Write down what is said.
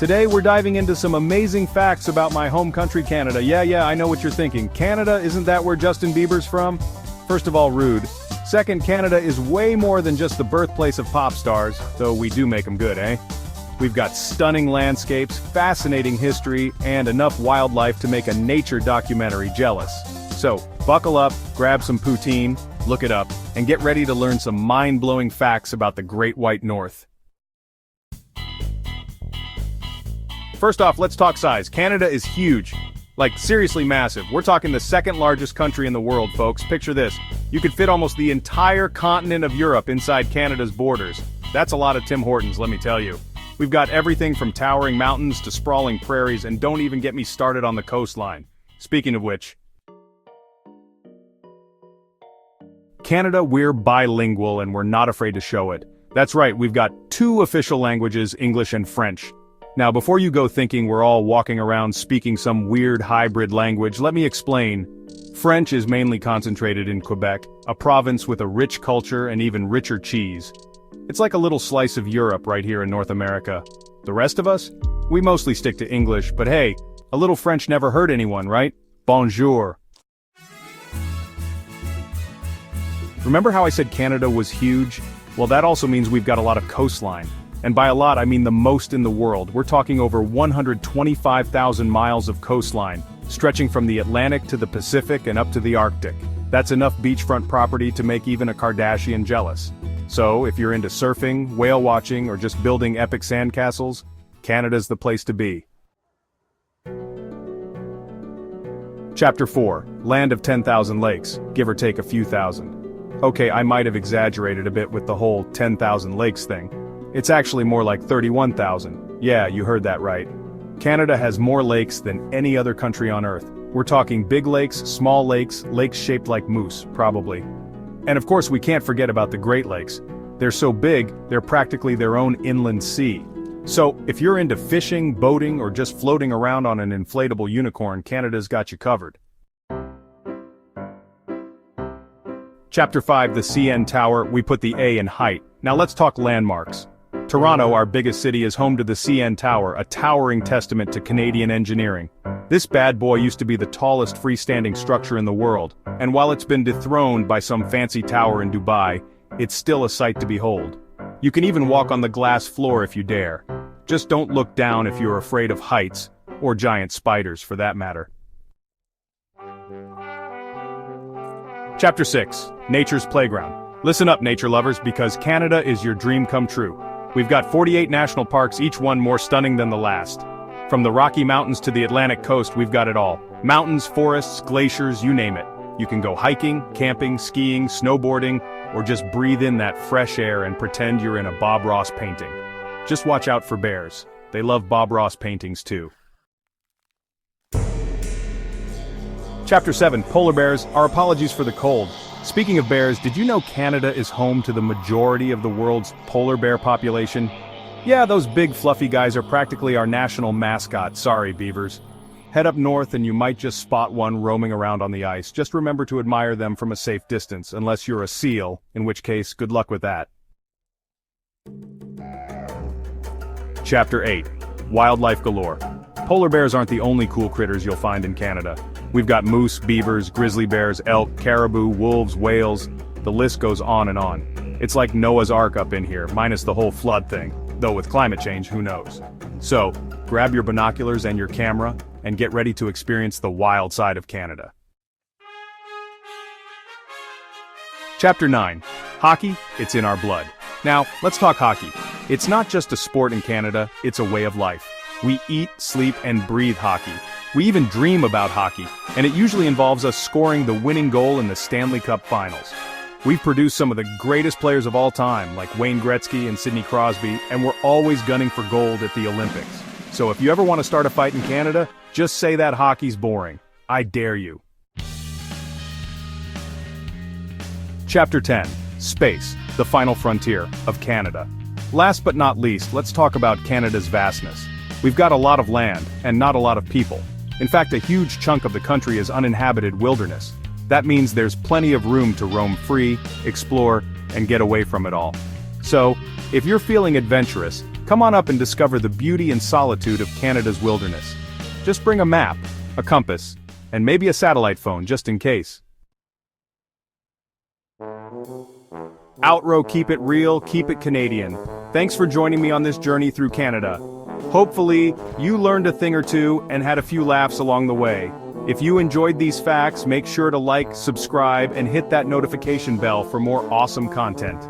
Today we're diving into some amazing facts about my home country Canada. Yeah, I know what you're thinking. Canada, isn't that where Justin Bieber's from? First of all, rude. Second, Canada is way more than just the birthplace of pop stars, though we do make them good, eh? We've got stunning landscapes, fascinating history, and enough wildlife to make a nature documentary jealous. So, buckle up, grab some poutine, look it up, and get ready to learn some mind-blowing facts about the Great White North. First off, let's talk size. Canada is huge. Like, seriously massive. We're talking the second largest country in the world, folks. Picture this. You could fit almost the entire continent of Europe inside Canada's borders. That's a lot of Tim Hortons, let me tell you. We've got everything from towering mountains to sprawling prairies, and don't even get me started on the coastline. Speaking of which, Canada, we're bilingual and we're not afraid to show it. That's right, we've got two official languages, English and French. Now, before you go thinking we're all walking around speaking some weird hybrid language, let me explain. French is mainly concentrated in Quebec, a province with a rich culture and even richer cheese. It's like a little slice of Europe right here in North America. The rest of us? We mostly stick to English, but hey, a little French never hurt anyone, right? Bonjour. Remember how I said Canada was huge? Well, that also means we've got a lot of coastline. And by a lot, I mean the most in the world. We're talking over 125,000 miles of coastline, stretching from the Atlantic to the Pacific and up to the Arctic. That's enough beachfront property to make even a Kardashian jealous. So, if you're into surfing, whale watching, or just building epic sandcastles, Canada's the place to be. Chapter 4, Land of 10,000 Lakes, give or take a few thousand. Okay, I might have exaggerated a bit with the whole 10,000 lakes thing. It's actually more like 31,000. Yeah, you heard that right. Canada has more lakes than any other country on Earth. We're talking big lakes, small lakes, lakes shaped like moose, probably. And of course we can't forget about the Great Lakes. They're so big, they're practically their own inland sea. So, if you're into fishing, boating, or just floating around on an inflatable unicorn, Canada's got you covered. Chapter 5, the CN Tower, we put the A in height. Now let's talk landmarks. Toronto, our biggest city, is home to the CN Tower, a towering testament to Canadian engineering. This bad boy used to be the tallest freestanding structure in the world, and while it's been dethroned by some fancy tower in Dubai, it's still a sight to behold. You can even walk on the glass floor if you dare. Just don't look down if you're afraid of heights, or giant spiders for that matter. Chapter 6, Nature's Playground. Listen up, nature lovers, because Canada is your dream come true. We've got 48 national parks, each one more stunning than the last. From the Rocky Mountains to the Atlantic coast, we've got it all. Mountains, forests, glaciers, you name it. You can go hiking, camping, skiing, snowboarding, or just breathe in that fresh air and pretend you're in a Bob Ross painting. Just watch out for bears. They love Bob Ross paintings too. Chapter 7, Polar Bears, our apologies for the cold. Speaking of bears, did you know Canada is home to the majority of the world's polar bear population? Yeah, those big fluffy guys are practically our national mascot, sorry beavers. Head up north and you might just spot one roaming around on the ice. Just remember to admire them from a safe distance, unless you're a seal, in which case, good luck with that. Chapter 8, Wildlife Galore. Polar bears aren't the only cool critters you'll find in Canada. We've got moose, beavers, grizzly bears, elk, caribou, wolves, whales, the list goes on and on. It's like Noah's Ark up in here, minus the whole flood thing, though with climate change, who knows. So, grab your binoculars and your camera, and get ready to experience the wild side of Canada. Chapter 9, Hockey, it's in our blood. Now, let's talk hockey. It's not just a sport in Canada, it's a way of life. We eat, sleep, and breathe hockey. We even dream about hockey, and it usually involves us scoring the winning goal in the Stanley Cup Finals. We've produced some of the greatest players of all time, like Wayne Gretzky and Sidney Crosby, and we're always gunning for gold at the Olympics. So if you ever want to start a fight in Canada, just say that hockey's boring. I dare you. Chapter 10, Space, the final frontier of Canada. Last but not least, let's talk about Canada's vastness. We've got a lot of land, and not a lot of people. In fact, a huge chunk of the country is uninhabited wilderness. That means there's plenty of room to roam free, explore, and get away from it all. So, if you're feeling adventurous, Come on up and discover the beauty and solitude of Canada's wilderness. Just bring a map, a compass, and maybe a satellite phone just in case. Outrow, keep it real, keep it Canadian. Thanks for joining me on this journey through Canada. Hopefully, you learned a thing or two and had a few laughs along the way. If you enjoyed these facts, make sure to like, subscribe, and hit that notification bell for more awesome content.